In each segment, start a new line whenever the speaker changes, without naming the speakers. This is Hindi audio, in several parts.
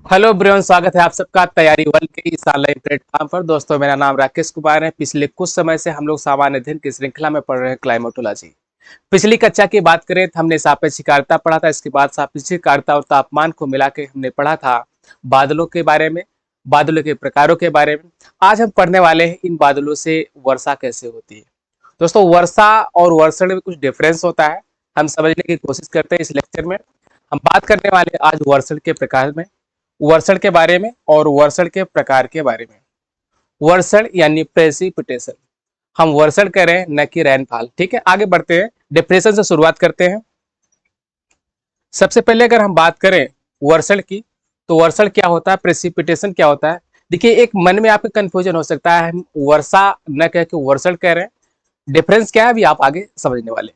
हेलो ब्रियन, स्वागत है आप सबका तैयारी वर्ल्ड के इस ऑनलाइन प्लेटफॉर्म पर। दोस्तों, मेरा नाम राकेश कुमार है। पिछले कुछ समय से हम लोग सामान्य अध्ययन की श्रृंखला में पढ़ रहे हैं क्लाइमेटोलॉजी। पिछली कक्षा की बात करें तो हमने सापेक्षिकता पढ़ा था। इसके बाद सापेक्षिकता और तापमान को मिला के हमने पढ़ा था बादलों के बारे में, बादलों के प्रकारों के बारे में। आज हम पढ़ने वाले हैं इन बादलों से वर्षा कैसे होती है। दोस्तों, वर्षा और वर्षण में कुछ डिफरेंस होता है, हम समझने की कोशिश करते हैं। इस लेक्चर में हम बात करने वाले हैं आज वर्षण के प्रकार में, वर्षण के बारे में और वर्षण के प्रकार के बारे में। वर्षण यानी प्रेसिपिटेशन, हम वर्षण कह रहे हैं न कि रैनफॉल। ठीक है, आगे बढ़ते हैं, डेफिनेशन से शुरुआत करते हैं। सबसे पहले अगर हम बात करें वर्षण की, तो वर्षण क्या होता है, प्रेसिपिटेशन क्या होता है। देखिए, एक मन में आपके कंफ्यूजन हो सकता है, हम वर्षा न कह के वर्षण कह रहे हैं। डिफरेंस क्या है अभी आप आगे समझने वाले।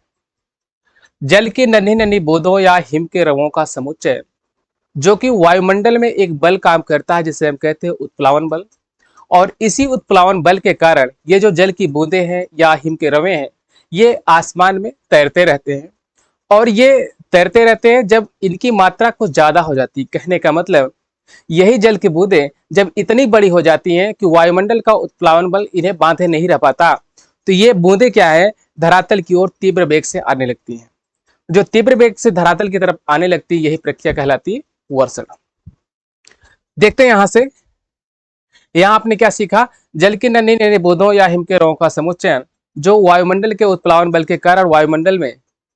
जल की नन्ही नन्ही बूंदों या हिम के रवों का समुच्चय जो कि वायुमंडल में एक बल काम करता है, जिसे हम कहते हैं उत्प्लावन बल। और इसी उत्प्लावन बल के कारण ये जो जल की बूंदें हैं या हिम के रवे हैं, ये आसमान में तैरते रहते हैं। और ये तैरते रहते हैं जब इनकी मात्रा कुछ ज्यादा हो जाती है। कहने का मतलब, यही जल की बूंदें जब इतनी बड़ी हो जाती हैं कि वायुमंडल का उत्प्लावन बल इन्हें बांधे नहीं रह पाता, तो ये बूंदें क्या है, धरातल की ओर तीव्र वेग से आने लगती हैं। जो तीव्र वेग से धरातल की तरफ आने लगती है, यही प्रक्रिया कहलाती है वर्षण। देखते हैं यहां से, यहां आपने क्या सीखा। जल की नन्ही नन्ही बूंदों या हिम के रवों का समुच्चयन जो वायुमंडल के उत्प्लावन बल के कारण वायुमंडल में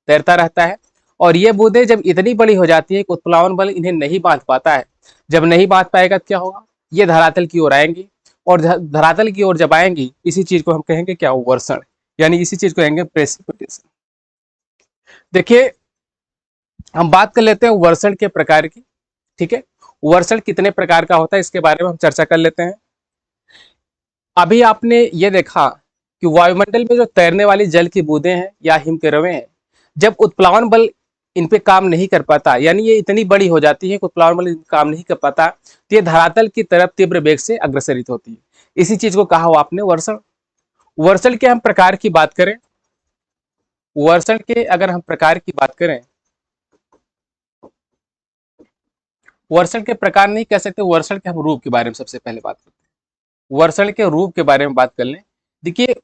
तैरता रहता है। और ये बूंदें जब इतनी बड़ी हो जाती है कि उत्प्लावन बल इन्हें नहीं बांध पाता है। जब नहीं बांध पाएगा तो क्या होगा, ये धरातल की ओर आएंगी। और धरातल की ओर जब आएंगी, इसी चीज को हम कहेंगे क्या, वर्षण, यानी इसी चीज को कहेंगे प्रेसिपिटेशन। देखिए, हम बात कर लेते हैं वर्षण के प्रकार की। ठीक है, वर्षण कितने प्रकार का होता है इसके बारे में हम चर्चा कर लेते हैं। अभी आपने ये देखा कि वायुमंडल में जो तैरने वाली जल की बूंदें हैं या हिम के रवे हैं, जब उत्प्लावन बल इन पे काम नहीं कर पाता, यानी ये इतनी बड़ी हो जाती है कि उत्प्लावन बल काम नहीं कर पाता, तो ये धरातल की तरफ तीव्र वेग से अग्रसरित होती है। इसी चीज को कहा हो आपने वर्षण। वर्षण के हम प्रकार की बात करें, वर्षण के अगर हम प्रकार की बात करें, वर्षण के प्रकार नहीं कह सकते, वर्षण के हम रूप के बारे में सबसे पहले बात करते हैं। वर्षण के रूप के बारे में बात कर लें। देखिए,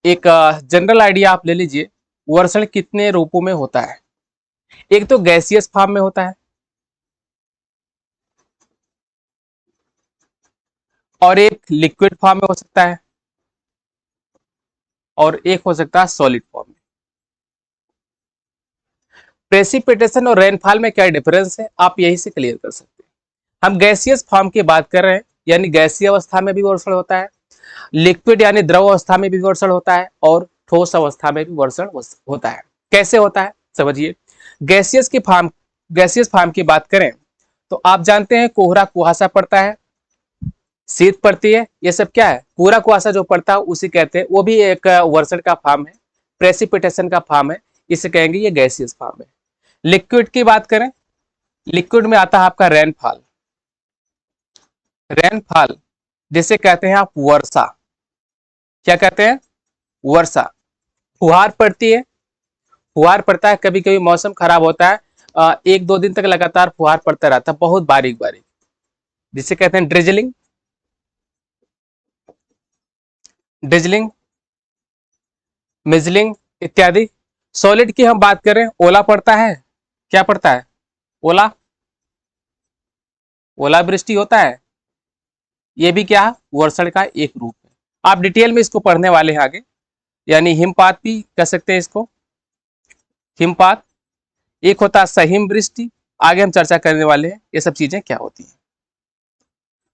एक जनरल आइडिया आप ले लीजिए, वर्षण कितने रूपों में होता है। एक तो गैसियस फॉर्म में होता है, और एक लिक्विड फॉर्म में हो सकता है, और एक हो सकता है सॉलिड फॉर्म में। प्रेसिपिटेशन और रेनफॉल में क्या डिफरेंस है, आप यही से क्लियर कर सकते हैं। हम गैसियस फॉर्म की बात कर रहे हैं, यानी गैसीय अवस्था में भी वर्षण होता है, लिक्विड यानी द्रव अवस्था में भी वर्षण होता है, और ठोस अवस्था में भी वर्षण होता है। कैसे होता है समझिए। गैसियस की फॉर्म, गैसियस फॉर्म की बात करें तो आप जानते हैं कोहरा कुहासा पड़ता है, शीत पड़ती है, ये सब क्या है, पूरा कुहासा जो पड़ता है उसे कहते हैं, वो भी एक वर्षण का फॉर्म है, प्रेसिपिटेशन का फॉर्म है, इसे कहेंगे ये गैसियस फॉर्म है। लिक्विड की बात करें, लिक्विड में आता है आपका रेनफॉल। रेनफॉल जिसे कहते हैं आप वर्षा, क्या कहते हैं, वर्षा। फुहार पड़ती है, फुहार पड़ता है, कभी कभी मौसम खराब होता है, एक दो दिन तक लगातार फुहार पड़ता रहता है, बहुत बारीक बारीक, जिसे कहते हैं ड्रिजलिंग, ड्रिजलिंग, मिजलिंग इत्यादि। सॉलिड की हम बात करें, ओला पड़ता है, क्या पड़ता है, ओला, ओलावृष्टि होता है, ये भी क्या है, वर्षण का एक रूप है। आप डिटेल में इसको पढ़ने वाले हैं आगे। यानी हिमपात भी कह सकते हैं इसको, हिमपात। एक होता है सहिम वृष्टि, आगे हम चर्चा करने वाले हैं ये सब चीजें क्या होती हैं।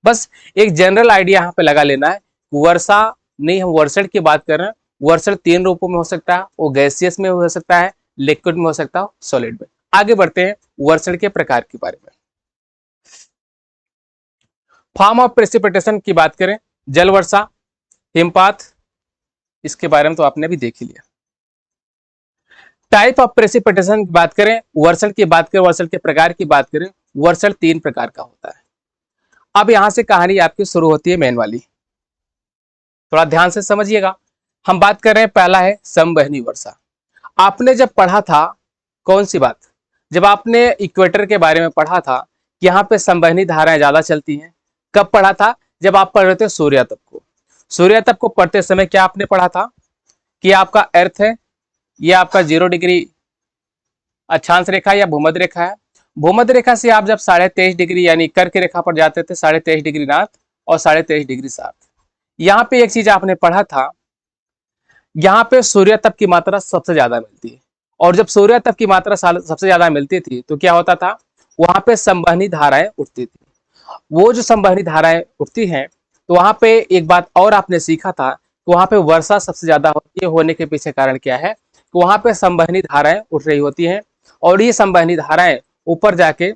बस एक जनरल आइडिया यहाँ पे लगा लेना है। वर्षा नहीं, हम वर्षण की बात कर रहे हैं। वर्षण तीन रूपों में हो सकता है, वो गैसियस में हो सकता है, लिक्विड में हो सकता है, सॉलिड में। आगे बढ़ते हैं वर्षण के प्रकार के बारे में। फॉर्म ऑफ प्रेसिपिटेशन की बात करें, जल वर्षा, हिमपात, इसके बारे में तो आपने भी देख ही लिया। टाइप ऑफ प्रेसिपिटेशन की बात करें, वर्षण की बात करें, वर्षण के प्रकार की बात करें, वर्षण तीन प्रकार का होता है। अब यहां से कहानी आपकी शुरू होती है मेन वाली, थोड़ा ध्यान से समझिएगा। हम बात कर रहे हैं, पहला है समवहनी वर्षा। आपने जब पढ़ा था, कौन सी बात, जब आपने इक्वेटर के बारे में पढ़ा था कि यहाँ पे संवहनी धाराएं ज्यादा चलती हैं। कब पढ़ा था? जब आप पढ़ रहे थे सूर्यातप को। सूर्यातप को पढ़ते समय क्या आपने पढ़ा था कि आपका अर्थ है, ये आपका 0 डिग्री अक्षांश रेखा या भूमध्य रेखा है। भूमध्य रेखा से आप जब 23.5 डिग्री यानी कर्क रेखा पर जाते थे, 23.5 डिग्री नॉर्थ और 23.5 डिग्री साउथ। यहाँ पे एक चीज आपने पढ़ा था, यहाँ पे सूर्यातप की मात्रा सबसे ज्यादा मिलती है, और जब सूर्यातप की मात्रा सबसे ज्यादा मिलती थी तो क्या होता था, वहां पे संवहनी धाराएं उठती थी। वो जो संवहनी धाराएं उठती हैं, तो वहां पे एक बात और आपने सीखा था कि वहां पे वर्षा सबसे ज्यादा होती है। होने के पीछे कारण क्या है कि वहां पे संवहनी धाराएं उठ रही होती हैं, और ये संवहनी धाराएं ऊपर जाके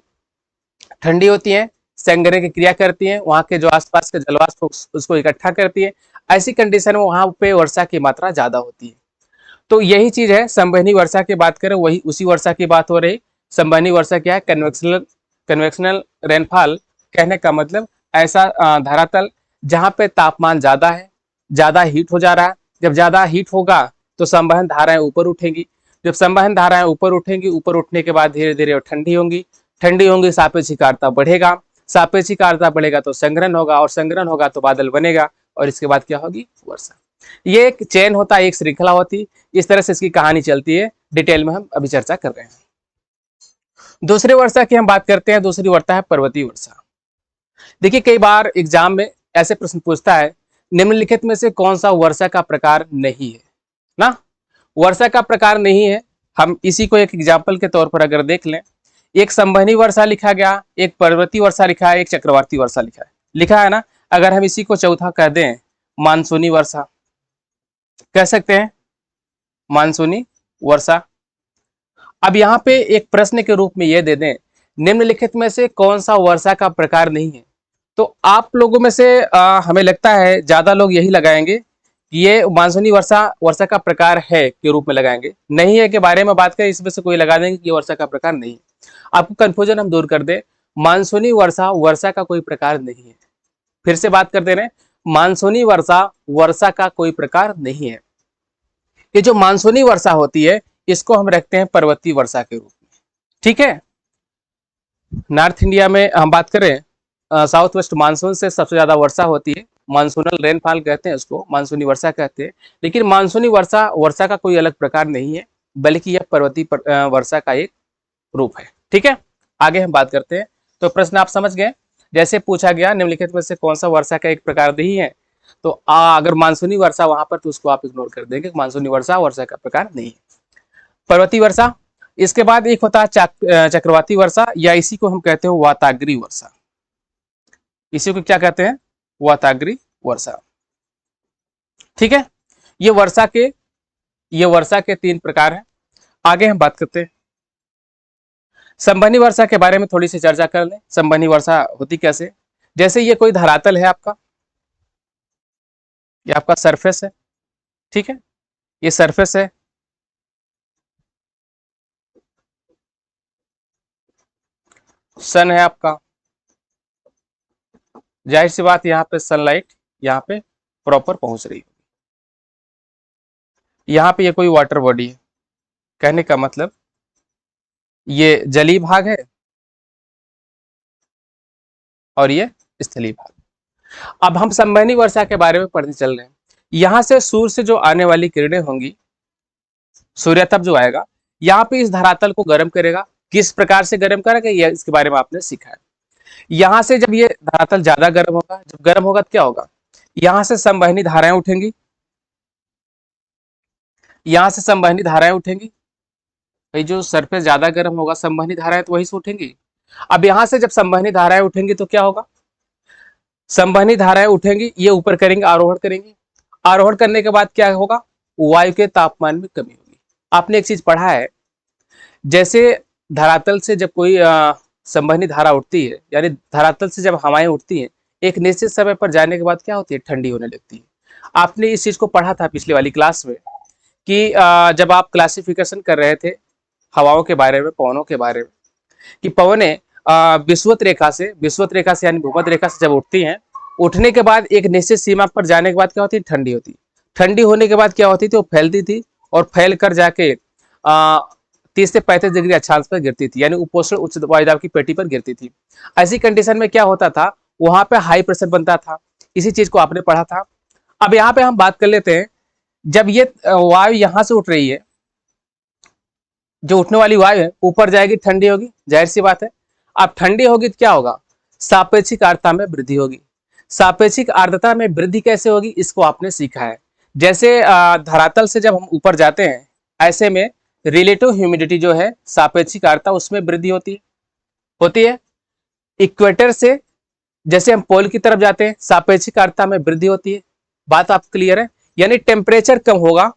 ठंडी होती हैं, संघनन की क्रिया करती हैं, वहां के जो आसपास के जलवाष्प उसको इकट्ठा करती है। ऐसी कंडीशन में वहां पे वर्षा की मात्रा ज्यादा होती है। तो यही चीज है, संवहनी वर्षा की बात करें वही उसी वर्षा की बात हो रही। संवहनी वर्षा क्या है? Convectional rainfall. कहने का मतलब ऐसा धरातल जहां पे तापमान ज्यादा है, ज्यादा हीट हो जा रहा है। जब ज्यादा हीट होगा तो संवहन धाराएं ऊपर उठेंगी। जब संवहन धाराएं ऊपर उठेंगी, ऊपर उठने के बाद धीरे धीरे ठंडी होंगी। ठंडी होंगी, सापेक्षिक आर्द्रता बढ़ेगा। सापेक्षिक आर्द्रता बढ़ेगा तो संघनन होगा, और संघनन होगा तो बादल बनेगा, और इसके बाद क्या होगी? वर्षा। ये एक चेन होता है, एक श्रृंखला होती है। इस तरह से इसकी कहानी चलती है। डिटेल में हम अभी चर्चा कर रहे हैं। दूसरी वर्षा की हम बात करते हैं। दूसरी वर्षा है पर्वतीय वर्षा। देखिए, कई बार एग्जाम में ऐसे प्रश्न पूछता है, निम्नलिखित में से कौन सा वर्षा का प्रकार नहीं है ना? वर्षा का प्रकार नहीं है। हम इसी को एक एग्जाम्पल के तौर पर अगर देख लें, एक संवहनी वर्षा लिखा गया, एक पर्वतीय वर्षा लिखा है, एक चक्रवाती वर्षा लिखा है ना। अगर हम इसी को चौथा कह दें मानसूनी वर्षा, कह सकते हैं मानसूनी वर्षा। अब यहाँ पे एक प्रश्न के रूप में ये दे दें, निम्नलिखित में से कौन सा वर्षा का प्रकार नहीं है। तो आप लोगों में से हमें लगता है ज्यादा लोग यही लगाएंगे कि ये मानसूनी वर्षा वर्षा का प्रकार है के रूप में लगाएंगे। नहीं है के बारे में बात करें, इसमें से कोई लगा देंगे कि ये वर्षा का प्रकार नहीं है। आपको कंफ्यूजन हम दूर कर दें, मानसूनी वर्षा वर्षा का कोई प्रकार नहीं है। फिर से बात करते रहे, मानसूनी वर्षा वर्षा का कोई प्रकार नहीं है। ये जो मानसूनी वर्षा होती है, इसको हम रखते हैं पर्वतीय वर्षा के रूप में। ठीक है। नॉर्थ इंडिया में हम बात करें, साउथ वेस्ट मानसून से सबसे ज्यादा वर्षा होती है। मानसूनल रेनफॉल कहते हैं उसको, मानसूनी वर्षा कहते हैं। लेकिन मानसूनी वर्षा वर्षा का कोई अलग प्रकार नहीं है, बल्कि यह पर्वतीय वर्षा का एक रूप है। ठीक है, आगे हम बात करते हैं। तो प्रश्न आप समझ गए, जैसे पूछा गया निम्नलिखित में से कौन सा वर्षा का एक प्रकार नहीं है, तो अगर मानसूनी वर्षा वहां पर, तो उसको आप इग्नोर कर देंगे। मानसूनी वर्षा वर्षा का प्रकार नहीं है। पर्वतीय वर्षा, इसके बाद एक होता है चक्रवाती वर्षा, या इसी को हम कहते हैं वाताग्री वर्षा। इसी को क्या कहते हैं? वाताग्री वर्षा। ठीक है, ये वर्षा के 3 प्रकार हैं। आगे हम बात करते हैं, संवहनी वर्षा के बारे में थोड़ी सी चर्चा कर लें। संवहनी वर्षा होती कैसे? जैसे ये कोई धरातल है आपका, ये आपका सरफेस है। ठीक है, ये सरफेस है। सन है आपका। जाहिर सी बात, यहाँ पे सनलाइट यहाँ पे प्रॉपर पहुंच रही है। यहाँ पे ये कोई वाटर बॉडी है। कहने का मतलब ये जलीय भाग है और ये स्थलीय भाग। अब हम संवहनी वर्षा के बारे में पढ़ने चल रहे हैं। यहां से सूर्य से जो आने वाली किरणें होंगी, सूर्यातप जो आएगा, यहाँ पे इस धरातल को गर्म करेगा। किस प्रकार से गर्म करेगा, ये इसके बारे में आपने सीखा है। यहां से जब ये धरातल ज्यादा गर्म होगा, जब गर्म होगा तो क्या होगा, यहां से संवहनी धाराएं उठेंगी। यहां से संवहनी धाराएं उठेंगी। भाई जो सरफेस ज्यादा गर्म होगा, संवहनी धाराएं तो वहीं से उठेंगी। अब यहां से जब संवहनी धाराएं उठेंगी तो क्या होगा, संवहनी धाराएं उठेंगी, ये ऊपर करेंगे, आरोहण करेंगी। आरोहण करने के बाद क्या होगा, वायु के तापमान में कमी होगी। आपने एक चीज पढ़ा है, जैसे धरातल से जब कोई संवहनी धारा उठती है, यानी धरातल से जब हवाएं उठती हैं, एक निश्चित समय पर जाने के बाद क्या होती है, ठंडी होने लगती है। आपने इस चीज को पढ़ा था पिछली वाली क्लास में कि जब आप क्लासिफिकेशन कर रहे थे हवाओं के बारे में, पवनों के बारे में, कि पवने विषुवत रेखा से यानी भूमध्य रेखा से जब उठती हैं, उठने के बाद एक निश्चित सीमा पर जाने के बाद क्या होती है, ठंडी होती। ठंडी होने के बाद क्या होती थी, वो फैलती थी, और फैल कर जाके 30 से 35 डिग्री अक्षांश पर गिरती थी, यानी उपोष्ण उच्च वायुदाब की पेटी पर गिरती थी। ऐसी कंडीशन में क्या होता था, वहां पे हाई प्रेशर बनता था। इसी चीज को आपने पढ़ा था। अब यहाँ पे हम बात कर लेते हैं, जब ये वायु यहां से उठ रही है, जो उठने वाली वायु है ऊपर जाएगी, ठंडी होगी, जाहिर सी बात है। अब ठंडी होगी तो क्या होगा, सापेक्षिक आर्द्रता में वृद्धि होगी। सापेक्षिक आर्द्रता में वृद्धि कैसे होगी, इसको आपने सीखा है। जैसे धरातल से जब हम ऊपर जाते हैं, ऐसे में रिलेटिव ह्यूमिडिटी जो है, सापेक्षिक आर्द्रता, उसमें वृद्धि होती है। इक्वेटर से जैसे हम पोल की तरफ जाते हैं, सापेक्षिक आर्द्रता में वृद्धि होती है। बात आप क्लियर है, यानी टेम्परेचर कम होगा,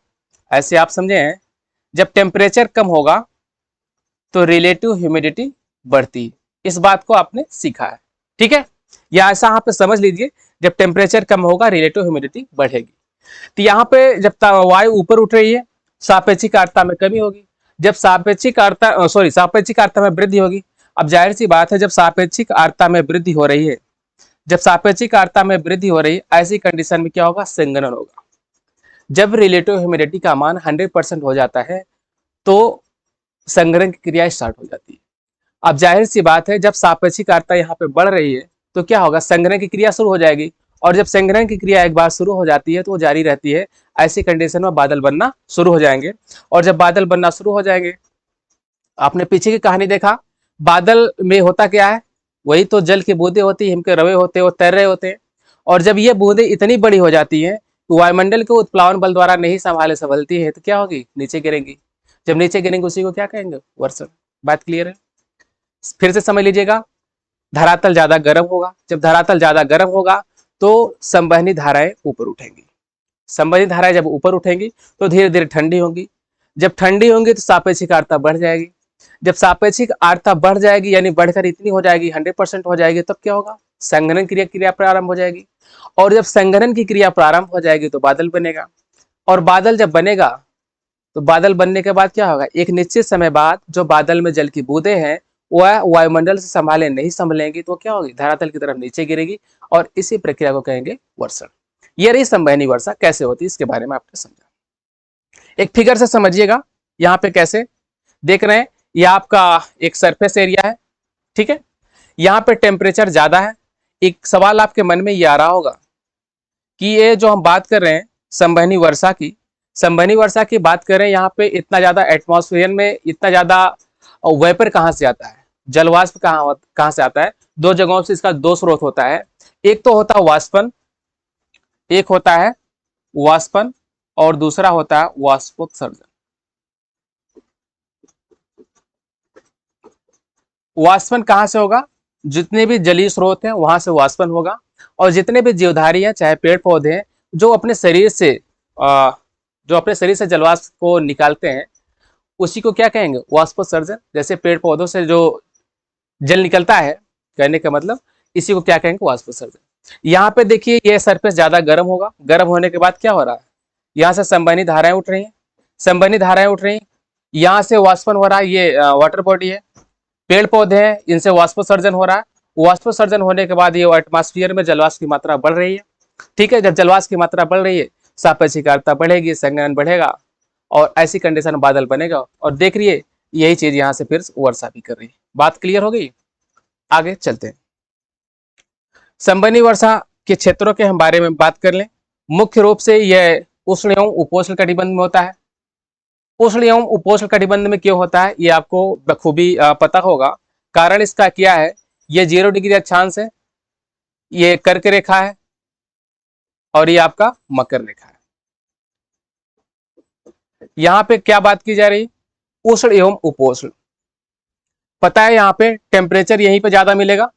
ऐसे आप समझे हैं, जब टेम्परेचर कम होगा तो रिलेटिव ह्यूमिडिटी बढ़ती है। इस बात को आपने सीखा है, ठीक है, या ऐसा यहाँ पे समझ लीजिए, जब टेम्परेचर कम होगा रिलेटिव ह्यूमिडिटी बढ़ेगी। तो यहाँ पे जब वायु ऊपर उठ रही है, सापेक्षिक आर्द्रता में कमी होगी। जब सापेक्षिक आर्द्रता में वृद्धि होगी। अब जाहिर सी बात है, जब सापेक्षिक आर्द्रता में वृद्धि हो रही है, ऐसी कंडीशन में क्या होगा, संघनन होगा। जब रिलेटिव ह्यूमिडिटी का मान 100% हो जाता है तो संघनन की क्रिया स्टार्ट हो जाती है। अब जाहिर सी बात है, जब सापेक्षिक आर्द्रता यहाँ पे बढ़ रही है तो क्या होगा, संघनन की क्रिया शुरू हो जाएगी। और जब संघनन की क्रिया एक बार शुरू हो जाती है तो वो जारी रहती है। ऐसी कंडीशन में बादल बनना शुरू हो जाएंगे। और जब बादल बनना शुरू हो जाएंगे, आपने पीछे की कहानी देखा, बादल में होता क्या है, वही तो जल की बूंदे होती है, हिम के रवे होते हैं, वो तैर रहे होते हैं। और जब ये बूंदे इतनी बड़ी हो जाती हैं तो वायुमंडल के उत्प्लावन बल द्वारा नहीं संभलती है, तो क्या होगी, नीचे गिरेंगी। जब नीचे गिरेंगे उसी को क्या कहेंगे, वर्षण। बात क्लियर है, फिर से समझ लीजिएगा। धरातल ज्यादा गर्म होगा, जब धरातल ज्यादा गर्म होगा तो संवहनी धाराएं ऊपर उठेंगी। संवहनी धाराएं जब ऊपर उठेंगी तो धीरे धीरे ठंडी होंगी। जब ठंडी होंगी तो सापेक्षिक आर्द्रता बढ़ जाएगी। जब सापेक्षिक आर्द्रता बढ़ जाएगी, यानी बढ़कर इतनी हो जाएगी, 100% हो जाएगी, तब क्या होगा, संघनन क्रिया प्रारंभ हो जाएगी। और जब संघनन की क्रिया प्रारंभ हो जाएगी तो बादल बनेगा। और बादल जब बनेगा तो बादल बनने के बाद क्या होगा, एक निश्चित समय बाद जो बादल में जल की बूंदें हैं वह वायुमंडल से नहीं संभलेंगी, तो क्या होगी, धरातल की तरफ नीचे गिरेगी। और इसी प्रक्रिया को कहेंगे वर्षण। ये रही संवहनी वर्षा कैसे होती है, इसके बारे में आपने समझा। एक फिगर से समझिएगा, यहाँ पे कैसे देख रहे हैं, ये आपका एक सरफेस एरिया है, ठीक है। यहाँ पे टेम्परेचर ज्यादा है। एक सवाल आपके मन में ये आ रहा होगा कि ये जो हम बात कर रहे हैं संवहनी वर्षा की बात कर रहे हैं, यहाँ पे इतना ज्यादा एटमॉस्फेयर में इतना ज्यादा वेपर कहाँ से आता है, जलवाष्प कहाँ से आता है। दो जगहों से इसका दो स्रोत होता है। एक तो होता है वाष्पन, और दूसरा होता है वाष्पोत्सर्जन। वाष्पन कहाँ से होगा, जितने भी जलीय स्रोत हैं वहां से वाष्पन होगा। और जितने भी जीवधारी हैं, चाहे पेड़ पौधे हैं, जो अपने शरीर से जलवाष्प को निकालते हैं, उसी को क्या कहेंगे, वाष्पोत्सर्जन। जैसे पेड़ पौधों से जो जल निकलता है, कहने का मतलब इसी को क्या कहेंगे, वाष्पोत्सर्जन। यहाँ पे देखिए, ये सरफेस ज्यादा गर्म होगा। गर्म होने के बाद क्या हो रहा है, यहाँ से संवहनी धाराएं उठ रही हैं, यहाँ से वाष्पन हो रहा है, ये वाटर बॉडी है। पेड़ पौधे हैं, इनसे वाष्पोत्सर्जन हो रहा है। वाष्पोत्सर्जन होने के बाद ये एटमॉस्फेयर में जलवाष्प की मात्रा बढ़ रही है, ठीक है। जब जलवाष्प की मात्रा बढ़ रही है, सापेक्षिक आर्द्रता बढ़ेगी, संघनन बढ़ेगा, और ऐसी कंडीशन में बादल बनेगा। और देख रही है, यही चीज यहाँ से फिर वर्षा भी कर रही है। बात क्लियर हो गई, आगे चलते हैं। संवहनी वर्षा के क्षेत्रों के हम बारे में बात कर लें। मुख्य रूप से यह उष्ण एवं उपोष्ण कटिबंध में होता है। उष्ण एवं उपोष्ण कटिबंध में क्यों होता है, ये आपको बखूबी पता होगा। कारण इसका क्या है, ये 0 डिग्री अक्षांश है, ये कर्क रेखा है, और ये आपका मकर रेखा है। यहाँ पे क्या बात की जा रही, उष्ण एवं उपोष्ण। पता है यहाँ पे टेम्परेचर यहीं पे ज्यादा मिलेगा,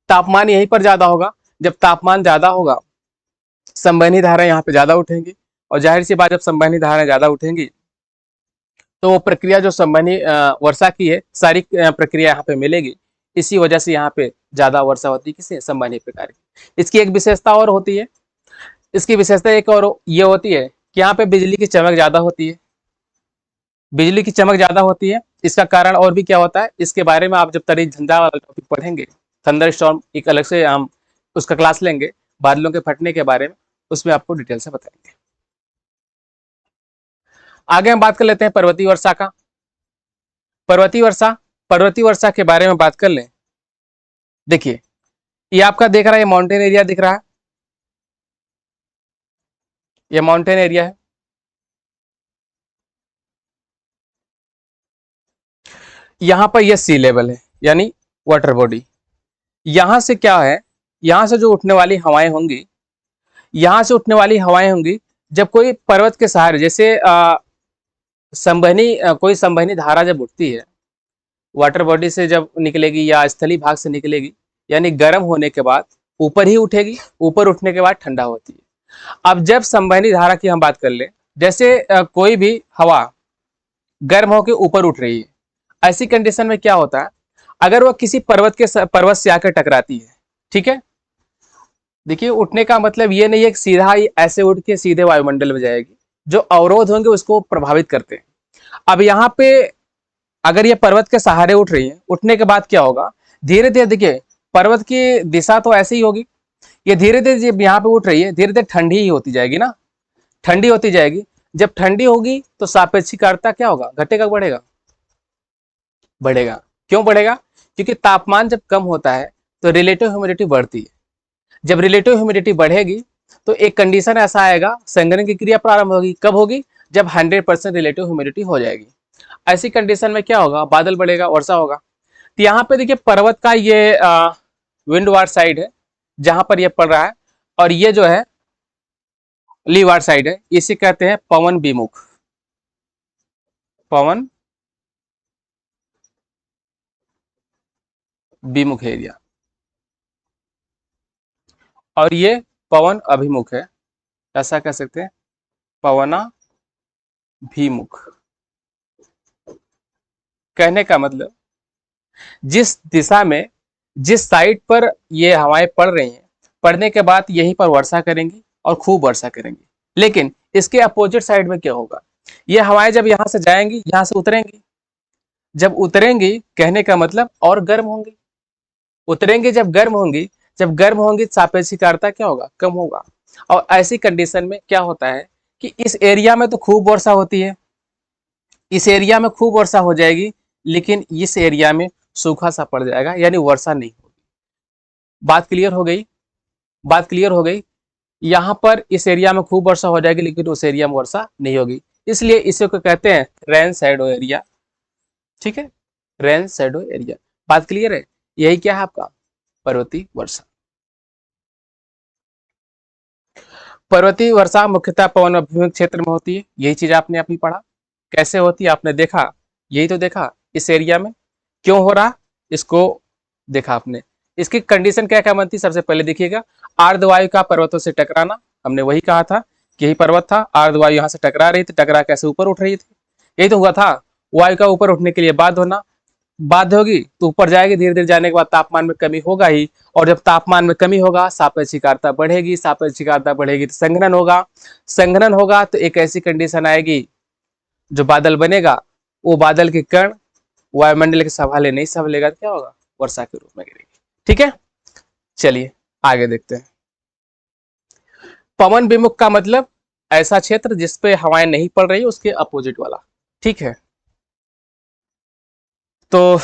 तापमान यहीं पर ज्यादा होगा। जब तापमान ज्यादा होगा, संवहनी धाराएं यहाँ पे ज्यादा उठेंगी। और जाहिर सी बात, जब संवहनी धाराएं ज्यादा उठेंगी तो वो प्रक्रिया जो संवहनी वर्षा की है, सारी प्रक्रिया यहाँ पे मिलेगी। इसी वजह से यहाँ पे ज्यादा वर्षा होती है, किसी संवहनी प्रकार की। इसकी एक विशेषता और होती है, इसकी विशेषता एक और ये होती है कि यहाँ पे बिजली की चमक ज्यादा होती है। इसका कारण और भी क्या होता है, इसके बारे में आप जब तरी झंडा वाला टॉपिक पढ़ेंगे, थंडर स्टॉर्म, एक अलग से हम उसका क्लास लेंगे, बादलों के फटने के बारे में, उसमें आपको डिटेल से बताएंगे। आगे हम बात कर लेते हैं पर्वतीय वर्षा का। पर्वतीय वर्षा, पर्वतीय वर्षा के बारे में बात कर लें। देखिए, ये आपका देख रहा है, ये माउंटेन एरिया दिख रहा है, ये माउंटेन एरिया है। यहां पर ये सी लेवल है, यानी वाटर बॉडी। यहां से क्या है, यहां से जो उठने वाली हवाएं होंगी, यहां से उठने वाली हवाएं होंगी, जब कोई पर्वत के सहारे, जैसे संवहनी कोई संवहनी धारा जब उठती है, वाटर बॉडी से जब निकलेगी या स्थलीय भाग से निकलेगी, यानी गर्म होने के बाद ऊपर ही उठेगी, ऊपर उठने के बाद ठंडा होती है। अब जब संवहनी धारा की हम बात कर ले, जैसे कोई भी हवा गर्म होकर ऊपर उठ रही है, ऐसी कंडीशन में क्या होता है, अगर वह किसी पर्वत से आकर टकराती है, ठीक है। देखिए, उठने का मतलब ये नहीं है कि सीधा ही ऐसे उठ के सीधे वायुमंडल में जाएगी, जो अवरोध होंगे उसको प्रभावित करते हैं। अब यहाँ पे अगर ये पर्वत के सहारे उठ रही है, उठने के बाद क्या होगा, धीरे धीरे, देखिए पर्वत की दिशा तो ऐसे ही होगी, ये धीरे धीरे जब यहाँ पे उठ रही है, धीरे धीरे ठंडी ही होती जाएगी ना, ठंडी होती जाएगी। जब ठंडी होगी तो सापेक्षिक आर्द्रता क्या होगा, घटेगा बढ़ेगा, बढ़ेगा। क्यों बढ़ेगा, क्योंकि तापमान जब कम होता है तो रिलेटिव ह्यूमिडिटी बढ़ती है। जब रिलेटिव ह्यूमिडिटी बढ़ेगी तो एक कंडीशन ऐसा आएगा, संघनन की क्रिया प्रारंभ होगी। कब होगी, जब 100% रिलेटिव ह्यूमिडिटी हो जाएगी। ऐसी कंडीशन में क्या होगा, बादल बढ़ेगा, वर्षा होगा। तो यहाँ पे देखिए, पर्वत का ये विंडवार साइड है जहां पर ये पड़ रहा है, और ये जो है लीवार साइड है, इसे कहते हैं पवन विमुख, पवन विमुख एरिया, और ये पवन अभिमुख है, ऐसा कह सकते हैं, पवनाभिमुख। कहने का मतलब, जिस दिशा में, जिस साइड पर ये हवाएं पड़ रही हैं, पड़ने के बाद यहीं पर वर्षा करेंगी और खूब वर्षा करेंगी। लेकिन इसके अपोजिट साइड में क्या होगा, ये हवाएं जब यहां से जाएंगी, यहां से उतरेंगी, जब उतरेंगी कहने का मतलब और गर्म होंगी, उतरेंगे जब गर्म होंगी, जब गर्म होंगी सापेक्षिक आर्द्रता क्या होगा, कम होगा। और ऐसी कंडीशन में क्या होता है कि इस एरिया में तो खूब वर्षा होती है, इस एरिया में खूब वर्षा हो जाएगी, लेकिन इस एरिया में सूखा सा पड़ जाएगा, यानी वर्षा नहीं होगी। बात क्लियर हो गई, बात क्लियर हो गई। यहाँ पर इस एरिया में खूब वर्षा हो जाएगी, लेकिन उस एरिया में वर्षा नहीं होगी, इसलिए इसे को कहते हैं रेन शैडो एरिया। ठीक है, रेन शैडो एरिया। बात क्लियर है, यही क्या है आपका पर्वतीय वर्षा। पर्वतीय वर्षा मुख्यतः पवन अभिमुख क्षेत्र में होती है, यही चीज आपने अभी पढ़ा। कैसे होती है आपने देखा, यही तो देखा, इस एरिया में क्यों हो रहा, इसको देखा आपने। इसकी कंडीशन क्या क्या बनती, सबसे पहले देखिएगा, आर्द्रवायु का पर्वतों से टकराना, हमने वही कहा था कि यही पर्वत था, आर्द्रवायु यहाँ से टकरा रही थी, टकरा कैसे ऊपर उठ रही थी, यही तो हुआ था। वायु का ऊपर उठने के लिए बाध्य होना, बाध्य होगी तो ऊपर जाएगी, धीरे धीरे जाने के बाद तापमान में कमी होगा ही, और जब तापमान में कमी होगा सापेक्षिक आर्द्रता बढ़ेगी, सापेक्षिक आर्द्रता बढ़ेगी तो संघनन होगा, संघनन होगा तो एक ऐसी कंडीशन आएगी, जो बादल बनेगा, वो बादल के कण वायुमंडल के संभाले नहीं संभलेगा, क्या होगा, वर्षा के रूप में गिरेगी। ठीक है, चलिए आगे देखते हैं। पवन विमुख का मतलब ऐसा क्षेत्र जिसपे हवाएं नहीं पड़ रही, उसके अपोजिट वाला। ठीक है, तो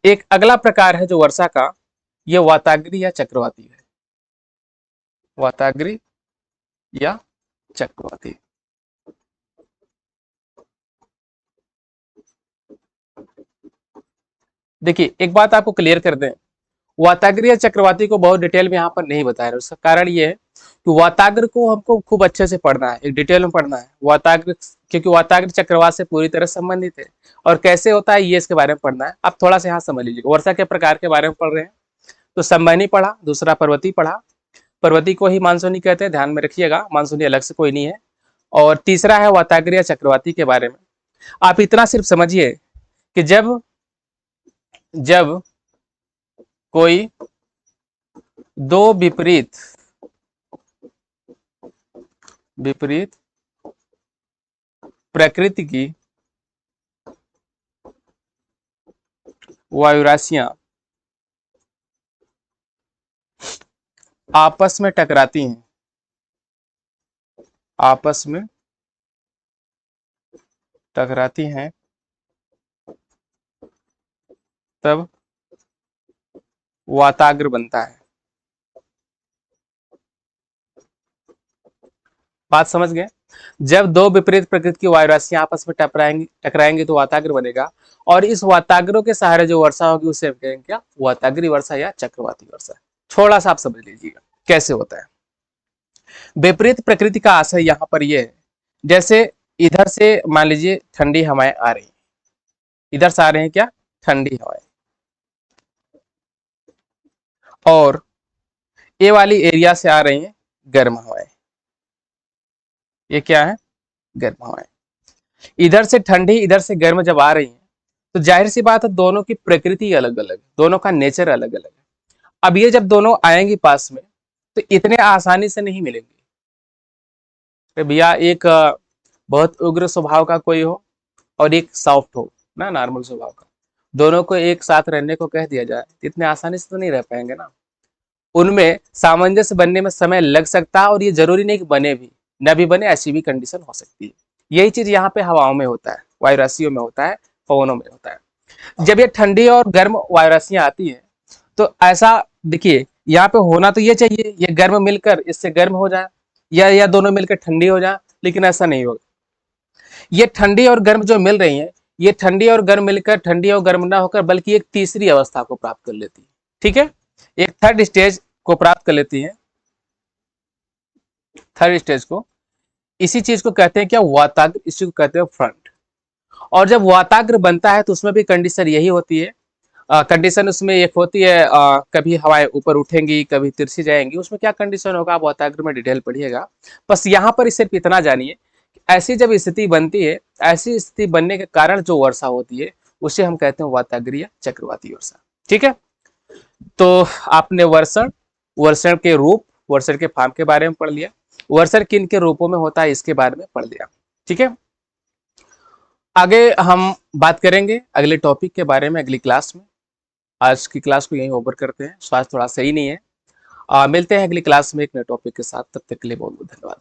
एक अगला प्रकार है जो वर्षा का, ये वाताग्री या चक्रवाती है, वाताग्री या चक्रवाती। देखिए, एक बात आपको क्लियर कर दें, वाताग्र या चक्रवाती को बहुत डिटेल में यहाँ पर नहीं बताया रहा, उसका कारण ये है कि वाताग्र को हमको खूब अच्छे से पढ़ना है, एक डिटेल में पढ़ना है वाताग्र, क्योंकि वाताग्र चक्रवात से पूरी तरह संबंधित है, और कैसे होता है ये इसके बारे में पढ़ना है। आप थोड़ा सा यहाँ समझ लीजिए, वर्षा के प्रकार के बारे में पढ़ रहे हैं, तो संवहनी पढ़ा, दूसरा पर्वतीय पढ़ा, पर्वतीय को ही मानसूनी कहते हैं, ध्यान में रखिएगा, मानसूनी अलग से कोई नहीं है। और तीसरा है वाताग्र या चक्रवाती के बारे में। आप इतना सिर्फ समझिए कि जब जब कोई दो विपरीत विपरीत प्रकृति की वायुराशियां आपस में टकराती हैं, आपस में टकराती हैं तब वाताग्र बनता है। बात समझ गए? जब दो विपरीत प्रकृति की वायु राशियां आपस में टकराएंगी टकराएंगी तो वाताग्र बनेगा, और इस वाताग्रों के सहारे जो वर्षा होगी उसे हम कहेंगे क्या? वाताग्री वर्षा या चक्रवाती वर्षा। थोड़ा सा आप समझ लीजिएगा कैसे होता है। विपरीत प्रकृति का आशय यहाँ पर यह है, जैसे इधर से मान लीजिए ठंडी हवाएं आ रही हैं, इधर से आ रहे हैं क्या? ठंडी हवाएं, और ये वाली एरिया से आ रही हैं गर्म हवाएं। ये क्या है? गर्म हवाएं। इधर से ठंडी इधर से गर्म जब आ रही हैं तो जाहिर सी बात है दोनों की प्रकृति अलग अलग, दोनों का नेचर अलग अलग है। अब ये जब दोनों आएंगी पास में तो इतने आसानी से नहीं मिलेंगे। तो भैया एक बहुत उग्र स्वभाव का कोई हो और एक सॉफ्ट हो ना, नॉर्मल स्वभाव का, दोनों को एक साथ रहने को कह दिया जाए तो इतने आसानी से तो नहीं रह पाएंगे ना। उनमें सामंजस्य बनने में समय लग सकता है, और ये जरूरी नहीं कि बने भी, न भी बने, ऐसी भी कंडीशन हो सकती है। यही चीज यहाँ पे हवाओं में होता है, वायु राशियों में होता है, पवनों में होता है। जब ये ठंडी और गर्म वायु राशियां आती हैं तो ऐसा देखिए, यहाँ पे होना तो ये चाहिए ये गर्म मिलकर इससे गर्म हो जाए, या दोनों मिलकर ठंडी हो जाए, लेकिन ऐसा नहीं होगा। ये ठंडी और गर्म जो मिल रही है, ये ठंडी और गर्म मिलकर ठंडी और गर्म ना होकर बल्कि एक तीसरी अवस्था को प्राप्त कर लेती है। ठीक है, एक थर्ड स्टेज को प्राप्त कर लेती है, थर्ड स्टेज को। इसी चीज को कहते हैं क्या? वाताग्र, इसी को कहते हैं फ्रंट। और जब वाताग्र बनता है तो उसमें भी कंडीशन यही होती है। कंडीशन उसमें एक होती है, कभी हवाएं ऊपर उठेंगी कभी तिरछी जाएंगी, उसमें क्या कंडीशन होगा आप वाताग्र में डिटेल पढ़िएगा। बस यहाँ पर सिर्फ इतना जानिए, ऐसी जब स्थिति बनती है, ऐसी स्थिति बनने के कारण जो वर्षा होती है उसे हम कहते हैं वाताग्रीय चक्रवाती वर्षा। ठीक है, तो आपने वर्षण, वर्षण के रूप, वर्षण के फॉर्म के बारे में पढ़ लिया, वर्षण किन के रूपों में होता है इसके बारे में पढ़ लिया। ठीक है, आगे हम बात करेंगे अगले टॉपिक के बारे में अगली क्लास में। आज की क्लास को यहीं ओवर करते हैं, स्वास्थ्य थोड़ा सही नहीं है। मिलते हैं अगली क्लास में एक नए टॉपिक के साथ, तब तक के लिए बहुत बहुत धन्यवाद।